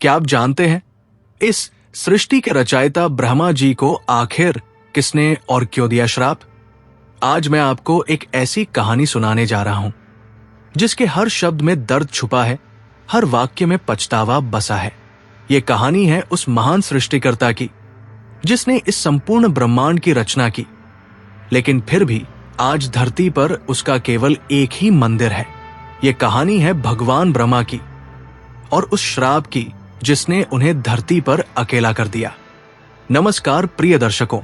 क्या आप जानते हैं इस सृष्टि के रचयिता ब्रह्मा जी को आखिर किसने और क्यों दिया श्राप? आज मैं आपको एक ऐसी कहानी सुनाने जा रहा हूं जिसके हर शब्द में दर्द छुपा है, हर वाक्य में पछतावा बसा है। यह कहानी है उस महान सृष्टिकर्ता की जिसने इस संपूर्ण ब्रह्मांड की रचना की, लेकिन फिर भी आज धरती पर उसका केवल एक ही मंदिर है। यह कहानी है भगवान ब्रह्मा की और उस श्राप की जिसने उन्हें धरती पर अकेला कर दिया। नमस्कार प्रिय दर्शकों,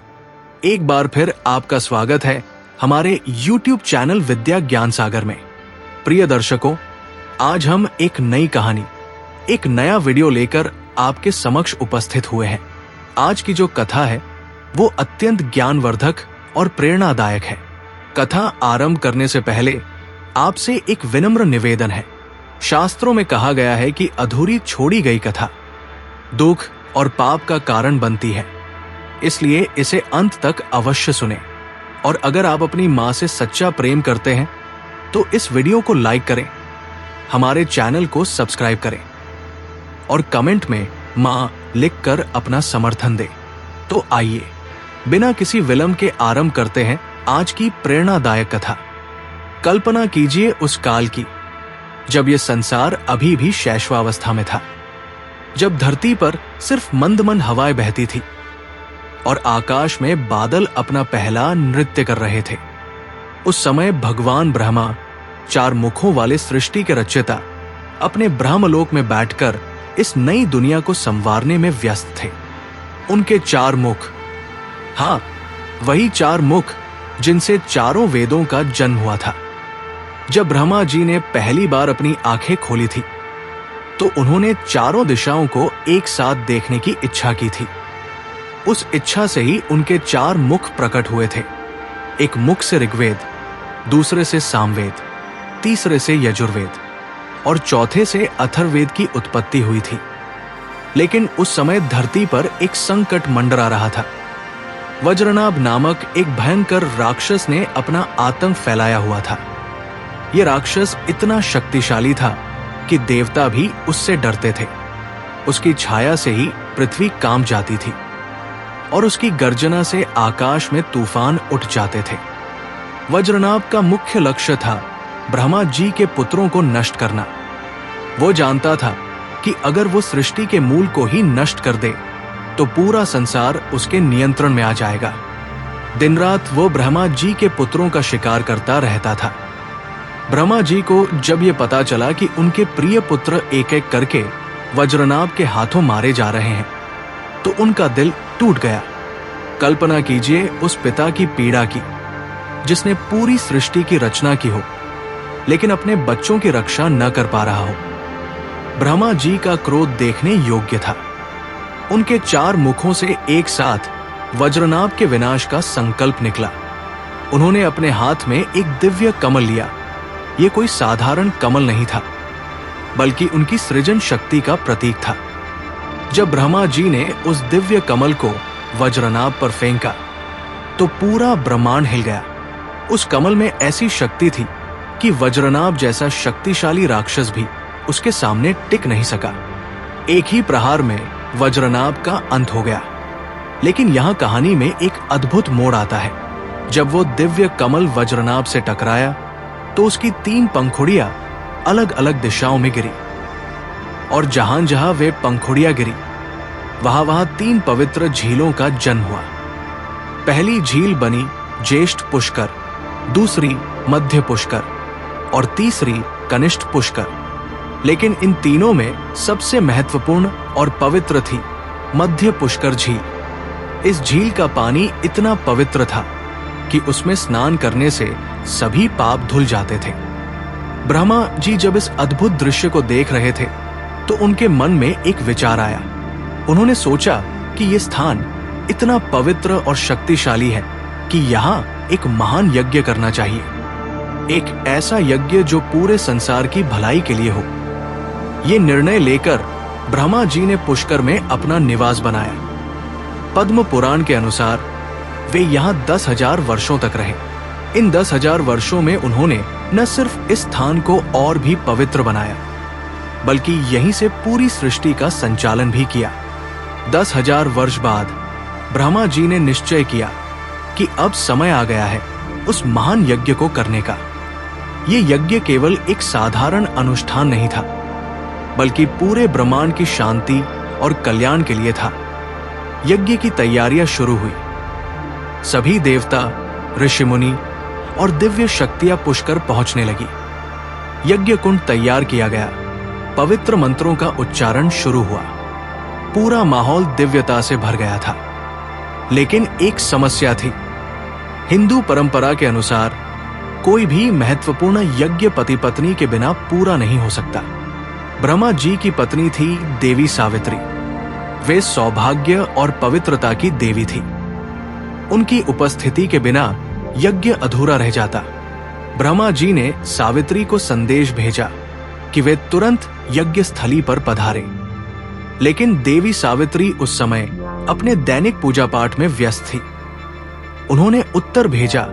एक बार फिर आपका स्वागत है हमारे YouTube चैनल विद्या ज्ञान सागर में। प्रिय दर्शकों, आज हम एक नई कहानी, एक नया वीडियो लेकर आपके समक्ष उपस्थित हुए हैं। आज की जो कथा है वो अत्यंत ज्ञानवर्धक और प्रेरणादायक है। कथा आरंभ करने से पहले आपसे एक विनम्र निवेदन है। शास्त्रों में कहा गया है कि अधूरी छोड़ी गई कथा दुख और पाप का कारण बनती है, इसलिए इसे अंत तक अवश्य सुनें। और अगर आप अपनी मां से सच्चा प्रेम करते हैं तो इस वीडियो को लाइक करें, हमारे चैनल को सब्सक्राइब करें और कमेंट में मां लिखकर अपना समर्थन दें। तो आइए बिना किसी विलंब के आरंभ करते हैं आज की प्रेरणादायक कथा। कल्पना कीजिए उस काल की जब यह संसार अभी भी शैशवावस्था में था, जब धरती पर सिर्फ मंद मंद हवाएं बहती थी और आकाश में बादल अपना पहला नृत्य कर रहे थे। उस समय भगवान ब्रह्मा, चार मुखों वाले सृष्टि के रचयिता, अपने ब्रह्मलोक में बैठकर इस नई दुनिया को संवारने में व्यस्त थे। उनके चार मुख, हाँ, वही चार मुख जिनसे चारों वेदों का जन्म हुआ था। जब ब्रह्मा जी ने पहली बार अपनी आंखें खोली थी तो उन्होंने चारों दिशाओं को एक साथ देखने की इच्छा की थी। उस इच्छा से ही उनके चार मुख प्रकट हुए थे। एक मुख से ऋग्वेद, दूसरे से सामवेद, तीसरे से यजुर्वेद और चौथे से अथर्ववेद की उत्पत्ति हुई थी। लेकिन उस समय धरती पर एक संकट मंडरा रहा था। वज्रनाभ नामक एक भयंकर राक्षस ने अपना आतंक फैलाया हुआ था। यह राक्षस इतना शक्तिशाली था कि देवता भी उससे डरते थे। उसकी छाया से ही पृथ्वी कांप जाती थी और उसकी गर्जना से आकाश में तूफान उठ जाते थे। वज्रनाभ का मुख्य लक्ष्य था ब्रह्मा जी के पुत्रों को नष्ट करना। वो जानता था कि अगर वो सृष्टि के मूल को ही नष्ट कर दे तो पूरा संसार उसके नियंत्रण में आ जाएगा। दिन रात वो ब्रह्मा जी के पुत्रों का शिकार करता रहता था। ब्रह्मा जी को जब ये पता चला कि उनके प्रिय पुत्र एक एक करके वज्रनाभ के हाथों मारे जा रहे हैं तो उनका दिल टूट गया। कल्पना कीजिए उस पिता की पीड़ा की जिसने पूरी सृष्टि की रचना की हो लेकिन अपने बच्चों की रक्षा न कर पा रहा हो। ब्रह्मा जी का क्रोध देखने योग्य था। उनके चार मुखों से एक साथ वज्रनाभ के विनाश का संकल्प निकला। उन्होंने अपने हाथ में एक दिव्य कमल लिया। यह कोई साधारण कमल नहीं था, बल्कि उनकी सृजन शक्ति का प्रतीक था। जब ब्रह्मा जी ने उस दिव्य कमल को वज्रनाभ पर फेंका तो पूरा ब्रह्मांड हिल गया। उस कमल में ऐसी शक्ति थी कि वज्रनाभ जैसा शक्तिशाली राक्षस भी उसके सामने टिक नहीं सका। एक ही प्रहार में वज्रनाभ का अंत हो गया। लेकिन यहां कहानी में एक अद्भुत मोड़ आता है। जब वो दिव्य कमल वज्रनाभ से टकराया तो उसकी तीन पंखुड़ियां अलग अलग दिशाओं में गिरी और जहां जहां वे पंखुड़ियां गिरी वहां वहां तीन पवित्र झीलों का जन्म हुआ। पहली झील बनी ज्येष्ठ पुष्कर, दूसरी मध्य पुष्कर और तीसरी कनिष्ठ पुष्कर। लेकिन इन तीनों में सबसे महत्वपूर्ण और पवित्र थी मध्य पुष्कर झील। इस झील का पानी इतना पवित्र था कि उसमें स्नान करने से सभी पाप धुल जाते थे। ब्रह्मा जी जब इस अद्भुत दृश्य को देख रहे थे तो उनके मन में एक विचार आया। उन्होंने सोचा कि यह स्थान इतना पवित्र और शक्तिशाली है कि यहाँ एक महान यज्ञ करना चाहिए, एक ऐसा यज्ञ जो पूरे संसार की भलाई के लिए हो। ये निर्णय लेकर ब्रह्मा जी ने पुष्कर में अपना निवास बनाया। पद्म पुराण के अनुसार वे यहाँ 10,000 वर्षों तक रहे। इन 10,000 वर्षों में उन्होंने न सिर्फ इस स्थान को और भी पवित्र बनाया, बल्कि यहीं से पूरी सृष्टि का संचालन भी किया। 10,000 वर्ष बाद ब्रह्मा जी ने निश्चय किया कि अब समय आ गया है उस महान यज्ञ को करने का। ये यज्ञ केवल एक साधारण अनुष्ठान नहीं था, बल्कि पूरे ब्रह्मांड की शांति और कल्याण के लिए था। यज्ञ की तैयारियां शुरू हुई। सभी देवता, ऋषि मुनि और दिव्य शक्तियां पुष्कर पहुंचने लगी। यज्ञ कुंड तैयार किया गया। पवित्र मंत्रों का उच्चारण शुरू हुआ। पूरा माहौल दिव्यता से भर गया था। लेकिन एक समस्या थी। हिंदू परंपरा के अनुसार कोई भी महत्वपूर्ण यज्ञ पति पत्नी के बिना पूरा नहीं हो सकता। ब्रह्मा जी की पत्नी थी देवी सावित्री। वे सौभाग्य और पवित्रता की देवी थी। उनकी उपस्थिति के बिना यज्ञ अधूरा रह जाता। ब्रह्मा जी ने सावित्री को संदेश भेजा कि वे तुरंत यज्ञ स्थली पर पधारे। लेकिन देवी सावित्री उस समय अपने दैनिक पूजा पाठ में व्यस्त थी। उन्होंने उत्तर भेजा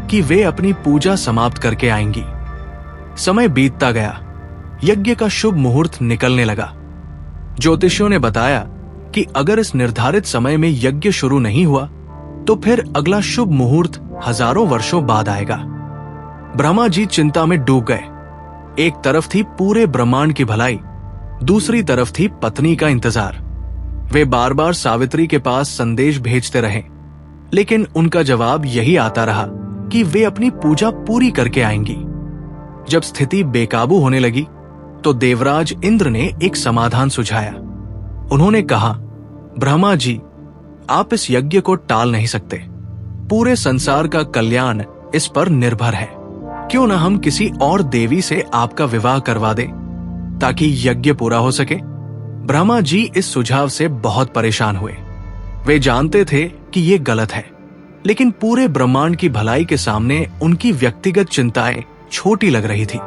कि वे अपनी पूजा समाप्त करके आएंगी। समय बीतता गया। यज्ञ का शुभ मुहूर्त निकलने लगा। ज्योतिषियों ने बताया कि अगर इस निर्धारित समय में यज्ञ शुरू नहीं हुआ तो फिर अगला शुभ मुहूर्त हजारों वर्षों बाद आएगा। ब्रह्मा जी चिंता में डूब गए। एक तरफ थी पूरे ब्रह्मांड की भलाई, दूसरी तरफ थी पत्नी का इंतजार। वे बार बार सावित्री के पास संदेश भेजते रहे, लेकिन उनका जवाब यही आता रहा कि वे अपनी पूजा पूरी करके आएंगी। जब स्थिति बेकाबू होने लगी तो देवराज इंद्र ने एक समाधान सुझाया। उन्होंने कहा, ब्रह्मा जी, आप इस यज्ञ को टाल नहीं सकते। पूरे संसार का कल्याण इस पर निर्भर है। क्यों न हम किसी और देवी से आपका विवाह करवा दें ताकि यज्ञ पूरा हो सके। ब्रह्मा जी इस सुझाव से बहुत परेशान हुए। वे जानते थे कि ये गलत है, लेकिन पूरे ब्रह्मांड की भलाई के सामने उनकी व्यक्तिगत चिंताएं छोटी लग रही थी।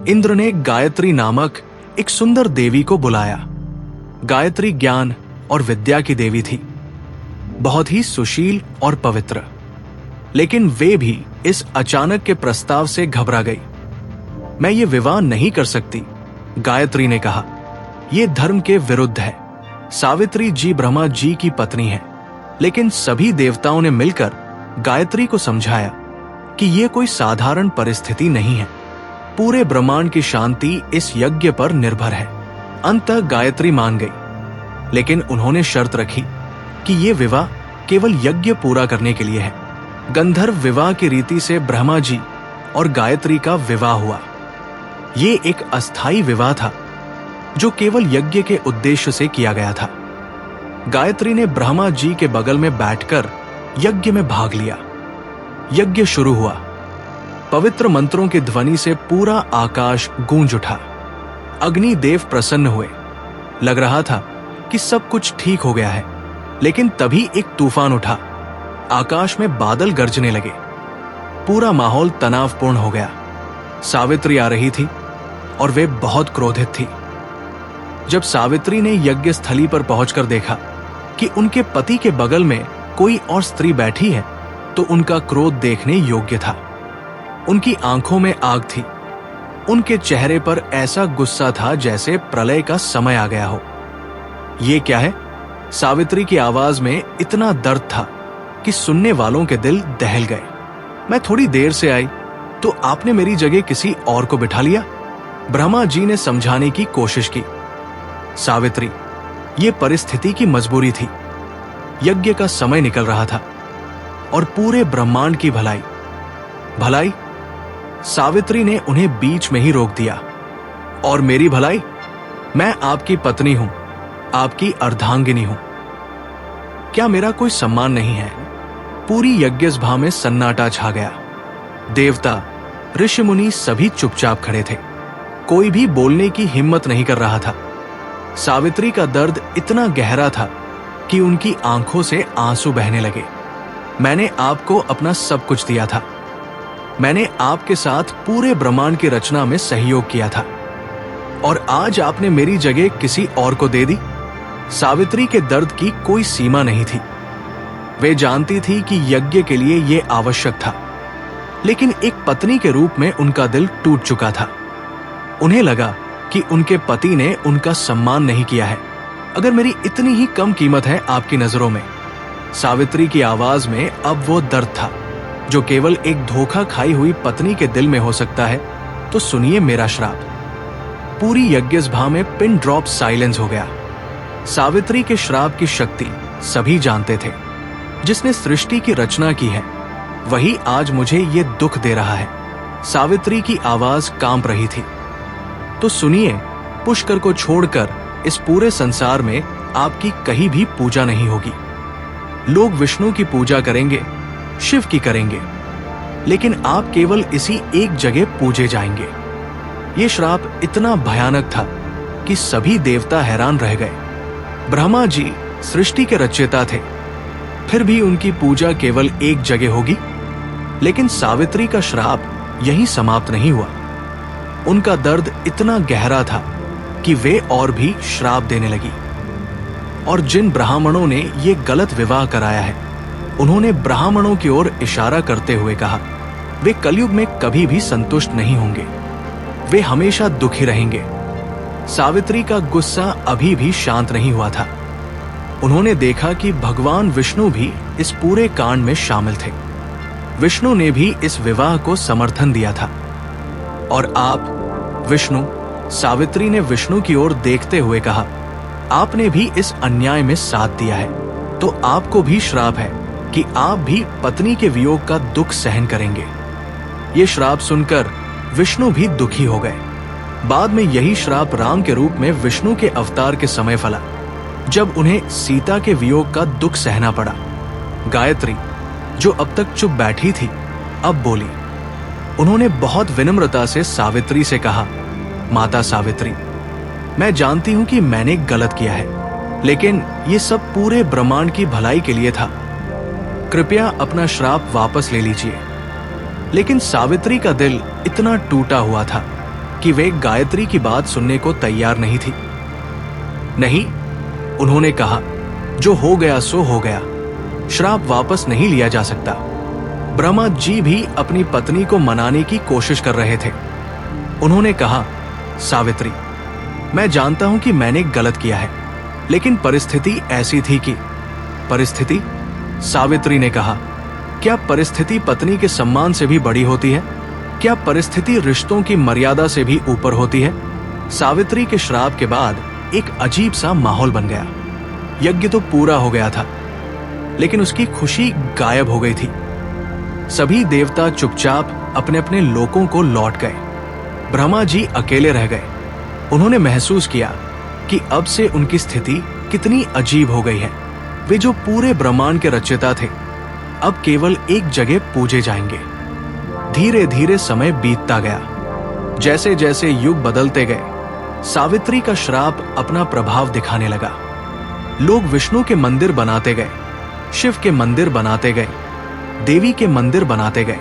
इंद्र ने गायत्री नामक एक सुंदर देवी को बुलाया। गायत्री ज्ञान और विद्या की देवी थी, बहुत ही सुशील और पवित्र। लेकिन वे भी इस अचानक के प्रस्ताव से घबरा गई। मैं ये विवाह नहीं कर सकती, गायत्री ने कहा। यह धर्म के विरुद्ध है। सावित्री जी ब्रह्मा जी की पत्नी है। लेकिन सभी देवताओं ने मिलकर गायत्री को समझाया कि यह कोई साधारण परिस्थिति नहीं है। पूरे ब्रह्मांड की शांति इस यज्ञ पर निर्भर है। अंततः गायत्री मान गई, लेकिन उन्होंने शर्त रखी कि यह विवाह केवल यज्ञ पूरा करने के लिए है। गंधर्व विवाह की रीति से ब्रह्मा जी और गायत्री का विवाह हुआ। ये एक अस्थायी विवाह था जो केवल यज्ञ के उद्देश्य से किया गया था। गायत्री ने ब्रह्मा जी के बगल में बैठकर यज्ञ में भाग लिया। यज्ञ शुरू हुआ। पवित्र मंत्रों की ध्वनि से पूरा आकाश गूंज उठा। अग्नि देव प्रसन्न हुए। लग रहा था कि सब कुछ ठीक हो गया है, लेकिन तभी एक तूफान उठा। आकाश में बादल गरजने लगे। पूरा माहौल तनावपूर्ण हो गया। सावित्री आ रही थी और वे बहुत क्रोधित थी। जब सावित्री ने यज्ञ स्थली पर पहुंचकर देखा कि उनके पति के बगल में कोई और स्त्री बैठी है, तो उनका क्रोध देखने योग्य था। उनकी आंखों में आग थी। उनके चेहरे पर ऐसा गुस्सा था जैसे प्रलय का समय आ गया हो। ये क्या है? सावित्री की आवाज में इतना दर्द था कि सुनने वालों के दिल दहल गए। मैं थोड़ी देर से आई तो आपने मेरी जगह किसी और को बिठा लिया। ब्रह्मा जी ने समझाने की कोशिश की। सावित्री, ये परिस्थिति की मजबूरी थी। यज्ञ का समय निकल रहा था और पूरे ब्रह्मांड की भलाई। सावित्री ने उन्हें बीच में ही रोक दिया। और मेरी भलाई? मैं आपकी पत्नी हूं, आपकी अर्धांगिनी हूं। क्या मेरा कोई सम्मान नहीं है? पूरी यज्ञसभा में सन्नाटा छा गया। देवता, ऋषि मुनि सभी चुपचाप खड़े थे। कोई भी बोलने की हिम्मत नहीं कर रहा था। सावित्री का दर्द इतना गहरा था कि उनकी आंखों से आंसू बहने लगे। मैंने आपको अपना सब कुछ दिया था। मैंने आपके साथ पूरे ब्रह्मांड की रचना में सहयोग किया था, और आज आपने मेरी जगह किसी और को दे दी। सावित्री के दर्द की कोई सीमा नहीं थी। वे जानती थी कि यज्ञ के लिए यह आवश्यक था, लेकिन एक पत्नी के रूप में उनका दिल टूट चुका था। उन्हें लगा कि उनके पति ने उनका सम्मान नहीं किया है। अगर मेरी इतनी ही कम कीमत है आपकी नजरों में। सावित्री की आवाज में अब वो दर्द था जो केवल एक धोखा खाई हुई पत्नी के दिल में हो सकता है। तो सुनिए मेरा श्राप। पूरी यज्ञसभा में पिन ड्रॉप साइलेंस हो गया। सावित्री के श्राप की शक्ति सभी जानते थे। जिसने सृष्टि की रचना की है वही आज मुझे ये दुख दे रहा है। सावित्री की आवाज कांप रही थी। तो सुनिए, पुष्कर को छोड़कर इस पूरे संसार में आपकी कहीं भी पूजा नहीं होगी। लोग विष्णु की पूजा करेंगे, शिव की करेंगे, लेकिन आप केवल इसी एक जगह पूजे जाएंगे। ये श्राप इतना भयानक था कि सभी देवता हैरान रह गए। ब्रह्मा जी सृष्टि के रचयिता थे, फिर भी उनकी पूजा केवल एक जगह होगी। लेकिन सावित्री का श्राप यहीं समाप्त नहीं हुआ। उनका दर्द इतना गहरा था कि वे और भी श्राप देने लगी। और जिन ब्राह्मणों ने ये गलत विवाह कराया है, उन्होंने ब्राह्मणों की ओर इशारा करते हुए कहा, वे कलयुग में कभी भी संतुष्ट नहीं होंगे, वे हमेशा दुखी रहेंगे। सावित्री का गुस्सा अभी भी शांत नहीं हुआ था। उन्होंने देखा कि भगवान विष्णु भी इस पूरे कांड में शामिल थे। विष्णु ने भी इस विवाह को समर्थन दिया था। और आप, विष्णु, सावित्री ने विष्णु की ओर देखते हुए कहा, आपने भी इस अन्याय में साथ दिया है, तो आपको भी श्राप है कि आप भी पत्नी के वियोग का दुख सहन करेंगे। ये श्राप सुनकर विष्णु भी दुखी हो गए। बाद में यही श्राप राम के रूप में विष्णु के अवतार के समय फला, जब उन्हें सीता के वियोग का दुख सहना पड़ा। गायत्री, जो अब तक चुप बैठी थी, अब बोली। उन्होंने बहुत विनम्रता से सावित्री से कहा, माता सावित्री, मैं जानती हूं कि मैंने गलत किया है, लेकिन ये सब पूरे ब्रह्मांड की भलाई के लिए था। कृपया अपना श्राप वापस ले लीजिए। लेकिन सावित्री का दिल इतना टूटा हुआ था कि वे गायत्री की बात सुनने को तैयार नहीं थी। नहीं, उन्होंने कहा, जो हो गया सो हो गया, श्राप वापस नहीं लिया जा सकता। ब्रह्मा जी भी अपनी पत्नी को मनाने की कोशिश कर रहे थे। उन्होंने कहा, सावित्री, मैं जानता हूं कि मैंने गलत किया है, लेकिन परिस्थिति ऐसी थी कि। परिस्थिति? सावित्री ने कहा, क्या परिस्थिति पत्नी के सम्मान से भी बड़ी होती है? क्या परिस्थिति रिश्तों की मर्यादा से भी ऊपर होती है? सावित्री के श्राप के बाद एक अजीब सा माहौल बन गया। यज्ञ तो पूरा हो गया था, लेकिन उसकी खुशी गायब हो गई थी। सभी देवता चुपचाप अपने अपने लोकों को लौट गए। ब्रह्मा जी अकेले रह गए। उन्होंने महसूस किया कि अब से उनकी स्थिति कितनी अजीब हो गई है। वे जो पूरे ब्रह्मांड के रचयिता थे, अब केवल एक जगह पूजे जाएंगे। धीरे धीरे समय बीतता गया। जैसे जैसे युग बदलते गए, सावित्री का श्राप अपना प्रभाव दिखाने लगा। लोग विष्णु के मंदिर बनाते गए, शिव के मंदिर बनाते गए, देवी के मंदिर बनाते गए,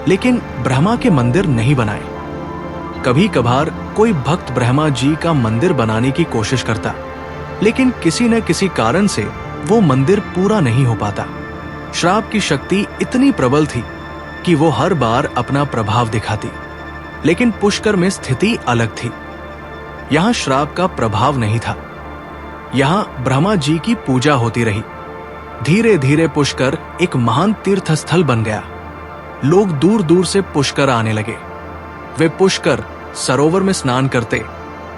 लेकिन ब्रह्मा के मंदिर नहीं बनाए। कभी कभार कोई भक्त ब्रह्मा जी का मंदिर बनाने की कोशिश करता, लेकिन किसी न किसी कारण से वो मंदिर पूरा नहीं हो पाता। श्राप की शक्ति इतनी प्रबल थी कि वो हर बार अपना प्रभाव दिखाती, लेकिन पुष्कर में स्थिति अलग थी। यहां श्राप का प्रभाव नहीं था। यहां ब्रह्मा जी की पूजा होती रही। धीरे धीरे पुष्कर एक महान तीर्थ स्थल बन गया। लोग दूर दूर से पुष्कर आने लगे। वे पुष्कर सरोवर में स्नान करते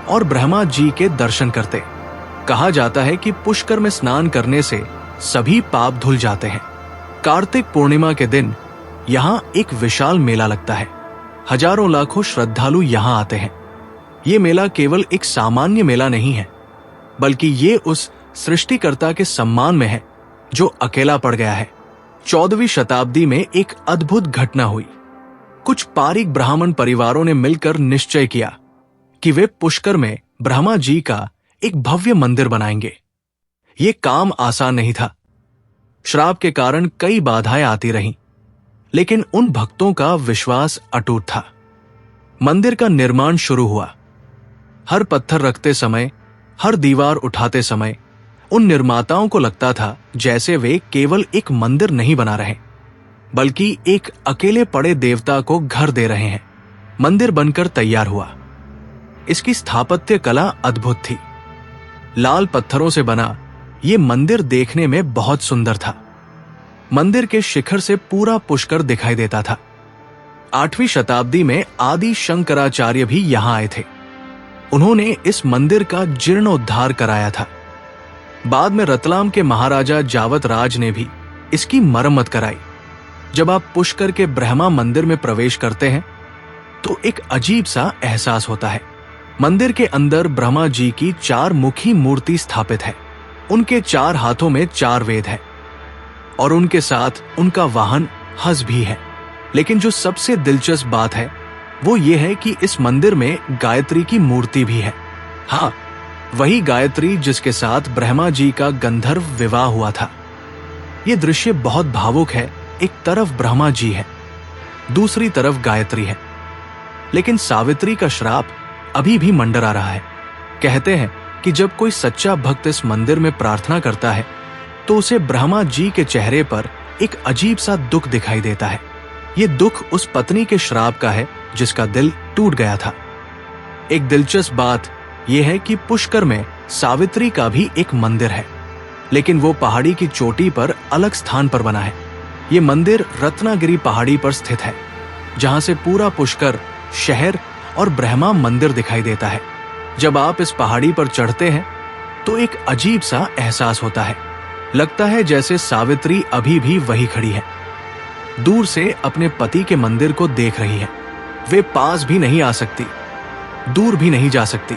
और ब्रह्मा जी के दर्शन करते। कहा जाता है कि पुष्कर में स्नान करने से सभी पाप धुल जाते हैं। कार्तिक पूर्णिमा के दिन यहाँ एक विशाल मेला लगता है। हजारों लाखों श्रद्धालु यहाँ आते हैं। ये मेला केवल एक सामान्य मेला नहीं है, बल्कि ये उस सृष्टिकर्ता के सम्मान में है जो अकेला पड़ गया है। 14वीं शताब्दी में एक अद्भुत घटना हुई। कुछ पारिक ब्राह्मण परिवारों ने मिलकर निश्चय किया कि वे पुष्कर में ब्रह्मा जी का एक भव्य मंदिर बनाएंगे। ये काम आसान नहीं था। श्राप के कारण कई बाधाएं आती रहीं, लेकिन उन भक्तों का विश्वास अटूट था। मंदिर का निर्माण शुरू हुआ। हर पत्थर रखते समय, हर दीवार उठाते समय उन निर्माताओं को लगता था जैसे वे केवल एक मंदिर नहीं बना रहे, बल्कि एक अकेले पड़े देवता को घर दे रहे हैं। मंदिर बनकर तैयार हुआ। इसकी स्थापत्य कला अद्भुत थी। लाल पत्थरों से बना ये मंदिर देखने में बहुत सुंदर था। मंदिर के शिखर से पूरा पुष्कर दिखाई देता था। 8वीं शताब्दी में आदि शंकराचार्य भी यहां आए थे। उन्होंने इस मंदिर का जीर्णोद्धार कराया था। बाद में रतलाम के महाराजा जावत राज ने भी इसकी मरम्मत कराई। जब आप पुष्कर के ब्रह्मा मंदिर में प्रवेश करते हैं तो एक अजीब सा एहसास होता है। मंदिर के अंदर ब्रह्मा जी की 4 मुखी मूर्ति स्थापित है। उनके 4 हाथों में 4 वेद है और उनके साथ उनका वाहन हंस भी है। लेकिन जो सबसे दिलचस्प बात है वो ये है कि इस मंदिर में गायत्री की मूर्ति भी है। हाँ, वही गायत्री जिसके साथ ब्रह्मा जी का गंधर्व विवाह हुआ था। ये दृश्य बहुत भावुक है। एक तरफ ब्रह्मा जी है, दूसरी तरफ गायत्री है। लेकिन सावित्री का श्राप अभी भी मंडरा रहा है। कहते हैं कि जब कोई सच्चा भक्त इस मंदिर में प्रार्थना करता है तो उसे ब्रह्मा जी के चेहरे पर एक अजीब सा दुख दिखाई देता है। ये दुख उस पत्नी के श्राप का है जिसका दिल टूट गया था। एक दिलचस्प बात यह है कि पुष्कर में सावित्री का भी एक मंदिर है, लेकिन वो पहाड़ी की चोटी पर अलग स्थान पर बना है। ये मंदिर रत्नागिरी पहाड़ी पर स्थित है, जहां से पूरा पुष्कर शहर और ब्रह्मा मंदिर दिखाई देता है। जब आप इस पहाड़ी पर चढ़ते हैं तो एक अजीब सा एहसास होता है। लगता है जैसे सावित्री अभी भी वही खड़ी है, दूर से अपने पति के मंदिर को देख रही है। वे पास भी नहीं आ सकती, दूर भी नहीं जा सकती।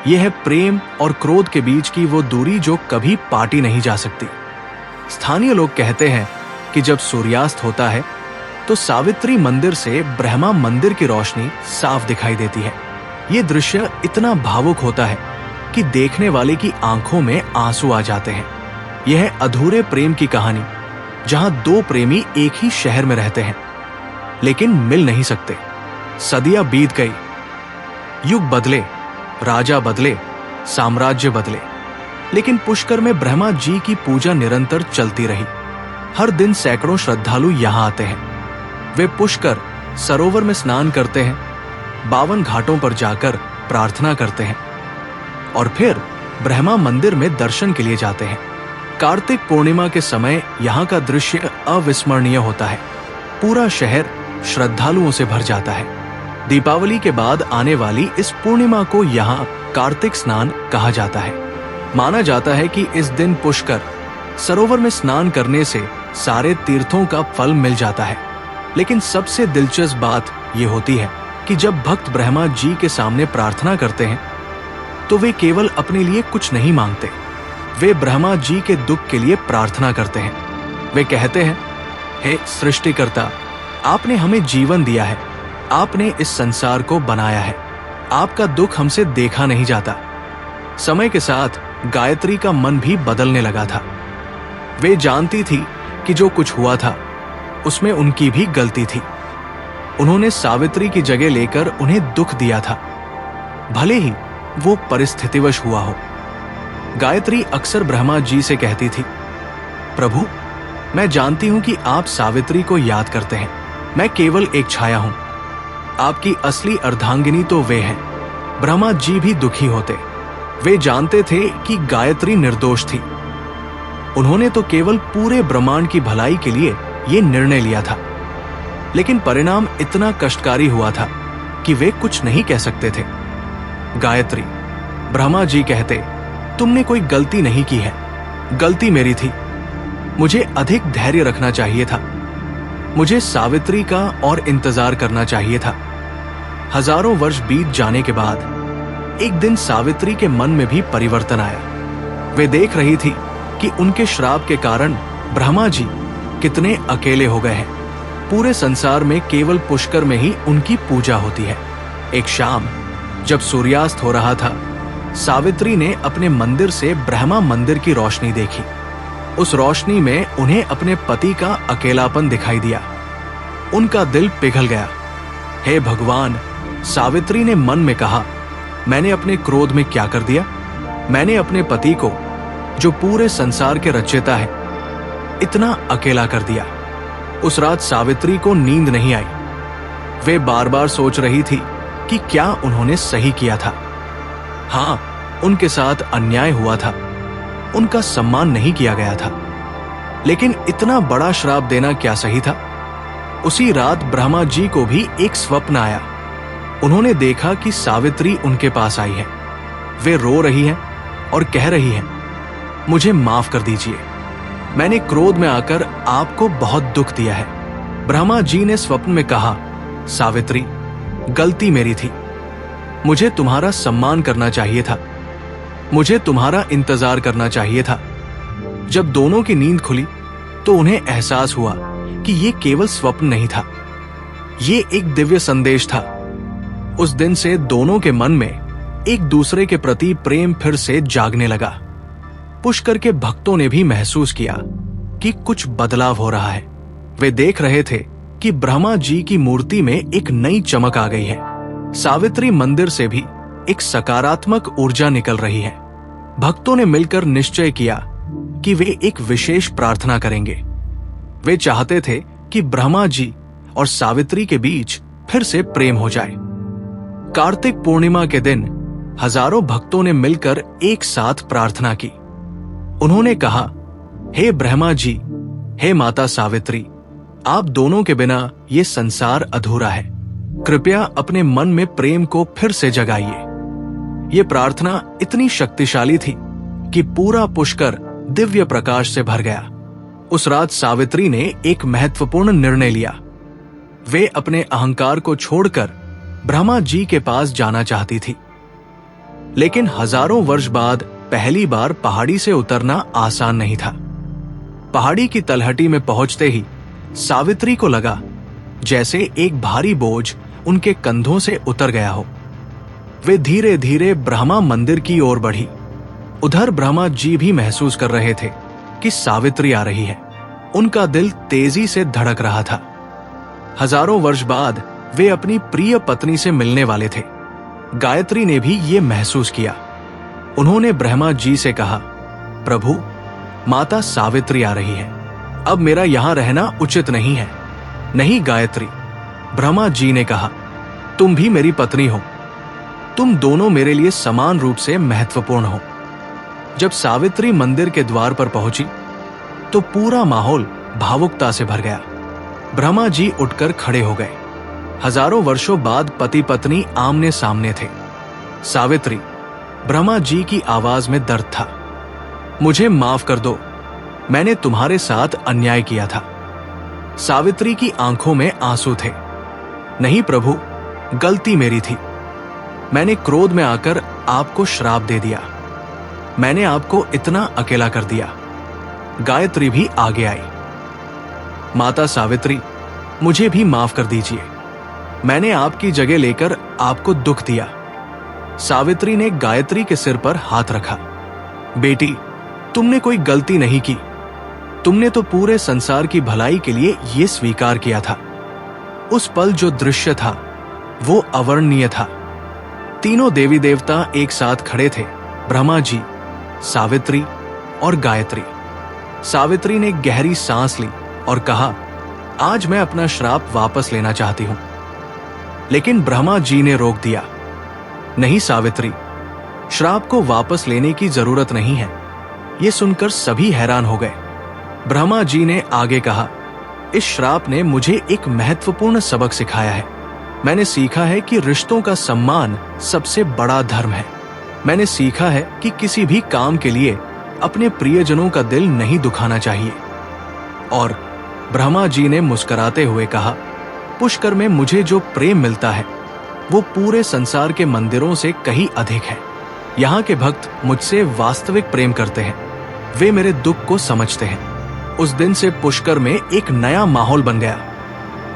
यह है प्रेम और क्रोध के बीच की वो दूरी जो कभी पाटी नहीं जा सकती। स्थानीय लोग कहते हैं कि जब सूर्यास्त होता है तो सावित्री मंदिर से ब्रह्मा मंदिर की रोशनी साफ दिखाई देती है। ये दृश्य इतना भावुक होता है कि देखने वाले की आंखों में आंसू आ जाते हैं। यह है अधूरे प्रेम की कहानी, जहां 2 प्रेमी एक ही शहर में रहते हैं लेकिन मिल नहीं सकते। सदियां बीत गई, युग बदले, राजा बदले, साम्राज्य बदले, लेकिन पुष्कर में ब्रह्मा जी की पूजा निरंतर चलती रही। हर दिन सैकड़ों श्रद्धालु यहां आते हैं। वे पुष्कर सरोवर में स्नान करते हैं, 52 घाटों पर जाकर प्रार्थना करते हैं और फिर ब्रह्मा मंदिर में दर्शन के लिए जाते हैं। कार्तिक पूर्णिमा के समय यहाँ का दृश्य अविस्मरणीय होता है। पूरा शहर श्रद्धालुओं से भर जाता है। दीपावली के बाद आने वाली इस पूर्णिमा को यहाँ कार्तिक स्नान कहा जाता है। माना जाता है कि इस दिन पुष्कर सरोवर में स्नान करने से सारे तीर्थों का फल मिल जाता है। लेकिन सबसे दिलचस्प बात यह होती है कि जब भक्त ब्रह्मा जी के सामने प्रार्थना करते हैं तो वे केवल अपने लिए कुछ नहीं मांगते, वे ब्रह्मा जी के दुख के लिए प्रार्थना करते हैं। वे कहते हैं, हे सृष्टिकर्ता, आपने हमें जीवन दिया है, आपने इस संसार को बनाया है, आपका दुख हमसे देखा नहीं जाता। समय के साथ गायत्री का मन भी बदलने लगा था। वे जानती थी कि जो कुछ हुआ था उसमें उनकी भी गलती थी। उन्होंने सावित्री की जगह लेकर उन्हें दुख दिया था, भले ही वो परिस्थितिवश हुआ हो। गायत्री अक्सर ब्रह्मा जी से कहती थी, प्रभु, मैं जानती हूं कि आप सावित्री को याद करते हैं, मैं केवल एक छाया हूं, आपकी असली अर्धांगिनी तो वे हैं। ब्रह्मा जी भी दुखी होते। वे जानते थे कि गायत्री निर्दोष थी। उन्होंने तो केवल पूरे ब्रह्मांड की भलाई के लिए ये निर्णय लिया था, लेकिन परिणाम इतना कष्टकारी हुआ था कि वे कुछ नहीं कह सकते थे। गायत्री, ब्रह्मा जी कहते, तुमने कोई गलती नहीं की है, गलती मेरी थी, मुझे अधिक धैर्य रखना चाहिए था, मुझे सावित्री का और इंतजार करना चाहिए था। हजारों वर्ष बीत जाने के बाद एक दिन सावित्री के मन में भी परिवर्तन आया। वे देख रही थी कि उनके श्राप के कारण ब्रह्मा जी कितने अकेले हो गए हैं। पूरे संसार में केवल पुष्कर में ही उनकी पूजा होती है। एक शाम जब सूर्यास्त हो रहा था, सावित्री ने अपने मंदिर से ब्रह्मा मंदिर की रोशनी देखी। उस रोशनी में उन्हें अपने पति का अकेलापन दिखाई दिया। उनका दिल पिघल गया। हे भगवान, सावित्री ने मन में कहा, मैंने अपने क्रोध में क्या कर दिया? मैंने अपने पति को, जो पूरे संसार के रचयिता है, इतना अकेला कर दिया। उस रात सावित्री को नींद नहीं आई। वे बार बार सोच रही थी कि क्या उन्होंने सही किया था। हाँ, उनके साथ अन्याय हुआ था, उनका सम्मान नहीं किया गया था, लेकिन इतना बड़ा श्राप देना क्या सही था? उसी रात ब्रह्मा जी को भी एक स्वप्न आया। उन्होंने देखा कि सावित्री उनके पास आई है। वे रो रही हैं और कह रही हैं, मुझे माफ कर दीजिए, मैंने क्रोध में आकर आपको बहुत दुख दिया है। ब्रह्मा जी ने स्वप्न में कहा, सावित्री, गलती मेरी थी, मुझे तुम्हारा सम्मान करना चाहिए था, मुझे तुम्हारा इंतजार करना चाहिए था। जब दोनों की नींद खुली तो उन्हें एहसास हुआ कि ये केवल स्वप्न नहीं था, ये एक दिव्य संदेश था। उस दिन से दोनों के मन में एक दूसरे के प्रति प्रेम फिर से जागने लगा। पुष्कर के भक्तों ने भी महसूस किया कि कुछ बदलाव हो रहा है। वे देख रहे थे कि ब्रह्मा जी की मूर्ति में एक नई चमक आ गई है। सावित्री मंदिर से भी एक सकारात्मक ऊर्जा निकल रही है। भक्तों ने मिलकर निश्चय किया कि वे एक विशेष प्रार्थना करेंगे। वे चाहते थे कि ब्रह्मा जी और सावित्री के बीच फिर से प्रेम हो जाए। कार्तिक पूर्णिमा के दिन हजारों भक्तों ने मिलकर एक साथ प्रार्थना की। उन्होंने कहा, हे ब्रह्मा जी, हे माता सावित्री, आप दोनों के बिना ये संसार अधूरा है। कृपया अपने मन में प्रेम को फिर से जगाइए। ये प्रार्थना इतनी शक्तिशाली थी कि पूरा पुष्कर दिव्य प्रकाश से भर गया। उस रात सावित्री ने एक महत्वपूर्ण निर्णय लिया। वे अपने अहंकार को छोड़कर ब्रह्मा जी के पास जाना चाहती थी। लेकिन हजारों वर्ष बाद पहली बार पहाड़ी से उतरना आसान नहीं था। पहाड़ी की तलहटी में पहुंचते ही सावित्री को लगा जैसे एक भारी बोझ उनके कंधों से उतर गया हो। वे धीरे धीरे ब्रह्मा मंदिर की ओर बढ़ी। उधर ब्रह्मा जी भी महसूस कर रहे थे कि सावित्री आ रही है। उनका दिल तेजी से धड़क रहा था। हजारों वर्ष बाद वे अपनी प्रिय पत्नी से मिलने वाले थे। गायत्री ने भी ये महसूस किया। उन्होंने ब्रह्मा जी से कहा, प्रभु, माता सावित्री आ रही है, अब मेरा यहां रहना उचित नहीं है। नहीं गायत्री, ब्रह्मा जी ने कहा, तुम भी मेरी पत्नी हो, तुम दोनों मेरे लिए समान रूप से महत्वपूर्ण हो। जब सावित्री मंदिर के द्वार पर पहुंची तो पूरा माहौल भावुकता से भर गया। ब्रह्मा जी उठकर खड़े हो गए। हजारों वर्षों बाद पति पत्नी आमने सामने थे। सावित्री, ब्रह्मा जी की आवाज में दर्द था, मुझे माफ कर दो, मैंने तुम्हारे साथ अन्याय किया था। सावित्री की आंखों में आंसू थे। नहीं प्रभु, गलती मेरी थी, मैंने क्रोध में आकर आपको श्राप दे दिया, मैंने आपको इतना अकेला कर दिया। गायत्री भी आगे आई। माता सावित्री, मुझे भी माफ कर दीजिए, मैंने आपकी जगह लेकर आपको दुख दिया। सावित्री ने गायत्री के सिर पर हाथ रखा। बेटी, तुमने कोई गलती नहीं की, तुमने तो पूरे संसार की भलाई के लिए यह स्वीकार किया था। उस पल जो दृश्य था वो अवर्णनीय था। तीनों देवी देवता एक साथ खड़े थे, ब्रह्मा जी, सावित्री और गायत्री। सावित्री ने गहरी सांस ली और कहा, आज मैं अपना श्राप वापस लेना चाहती हूं। लेकिन ब्रह्मा जी ने रोक दिया। नहीं सावित्री, श्राप को वापस लेने की जरूरत नहीं है। यह सुनकर सभी हैरान हो गए। ब्रह्मा जी ने आगे कहा, इस श्राप ने मुझे एक महत्वपूर्ण सबक सिखाया है। मैंने सीखा है कि रिश्तों का सम्मान सबसे बड़ा धर्म है। मैंने सीखा है कि किसी भी काम के लिए अपने प्रियजनों का दिल नहीं दुखाना चाहिए। और ब्रह्मा जी ने मुस्कुराते हुए कहा, पुष्कर में मुझे जो प्रेम मिलता है वो पूरे संसार के मंदिरों से कहीं अधिक है। यहाँ के भक्त मुझसे वास्तविक प्रेम करते हैं, वे मेरे दुख को समझते हैं। उस दिन से पुष्कर में एक नया माहौल बन गया।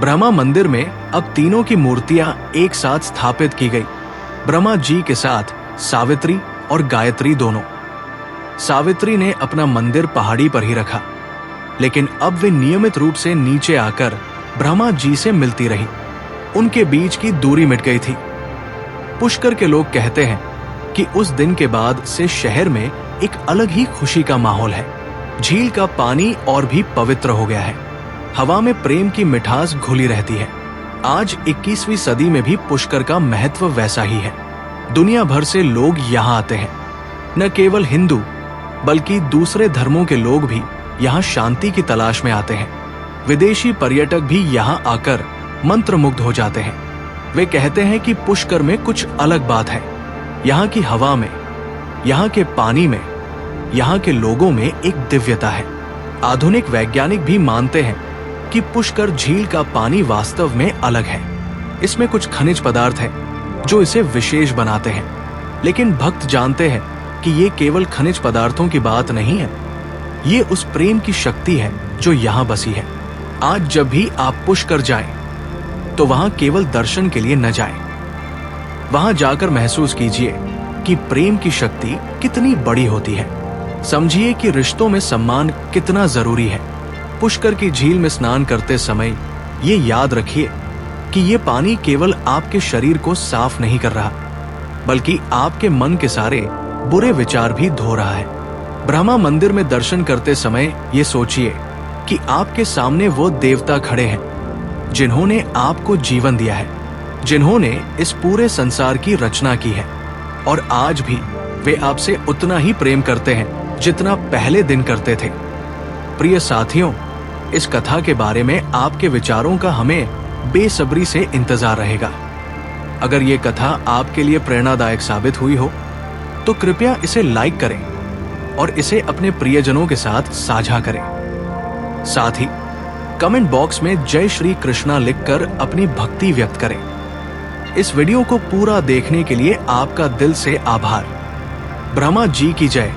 ब्रह्मा मंदिर में अब तीनों की मूर्तियां एक साथ स्थापित की गई, ब्रह्मा जी के साथ सावित्री और गायत्री दोनों। सावित्री ने अपना मंदिर पहाड़ी पर ही रखा, लेकिन अब वे नियमित रूप से नीचे आकर ब्रह्मा जी से मिलती रही। उनके बीच की दूरी मिट गई थी। पुष्कर के लोग कहते हैं कि उस दिन के बाद से शहर में एक अलग ही खुशी का माहौल है। झील का पानी और भी पवित्र हो गया है। हवा में प्रेम की मिठास घुली रहती है। आज 21वीं सदी में भी पुष्कर का महत्व वैसा ही है। दुनिया भर से लोग यहाँ आते हैं। न केवल हिंदू बल्कि दूसरे धर्मों के लोग भी यहाँ शांति की तलाश में आते हैं। विदेशी पर्यटक भी यहाँ आकर मंत्रमुग्ध हो जाते हैं। वे कहते हैं कि पुष्कर में कुछ अलग बात है। यहाँ की हवा में, यहाँ के पानी में, यहाँ के लोगों में एक दिव्यता है। आधुनिक वैज्ञानिक भी मानते हैं कि पुष्कर झील का पानी वास्तव में अलग है। इसमें कुछ खनिज पदार्थ है जो इसे विशेष बनाते हैं। लेकिन भक्त जानते हैं कि ये केवल खनिज पदार्थों की बात नहीं है, ये उस प्रेम की शक्ति है जो यहाँ बसी है। आज जब भी आप पुष्कर जाएं, तो वहां केवल दर्शन के लिए न जाएं। वहां जाकर महसूस कीजिए कि प्रेम की शक्ति कितनी बड़ी होती है। समझिए कि रिश्तों में सम्मान कितना जरूरी है। पुष्कर की झील में स्नान करते समय ये याद रखिए कि ये पानी केवल आपके शरीर को साफ नहीं कर रहा, बल्कि आपके मन के सारे बुरे विचार भी धो रहा है। ब्रह्मा मंदिर में दर्शन करते समय ये सोचिए कि आपके सामने वो देवता खड़े हैं जिन्होंने आपको जीवन दिया है, जिन्होंने इस पूरे संसार की रचना की है, और आज भी वे आपसे उतना ही प्रेम करते हैं जितना पहले दिन करते थे। प्रिय साथियों, इस कथा के बारे में आपके विचारों का हमें बेसब्री से इंतजार रहेगा। अगर ये कथा आपके लिए प्रेरणादायक साबित हुई हो तो कृपया इसे लाइक करें और इसे अपने प्रियजनों के साथ साझा करें। साथ ही कमेंट बॉक्स में जय श्री कृष्णा लिखकर अपनी भक्ति व्यक्त करें। इस वीडियो को पूरा देखने के लिए आपका दिल से आभार। ब्रह्मा जी की जय।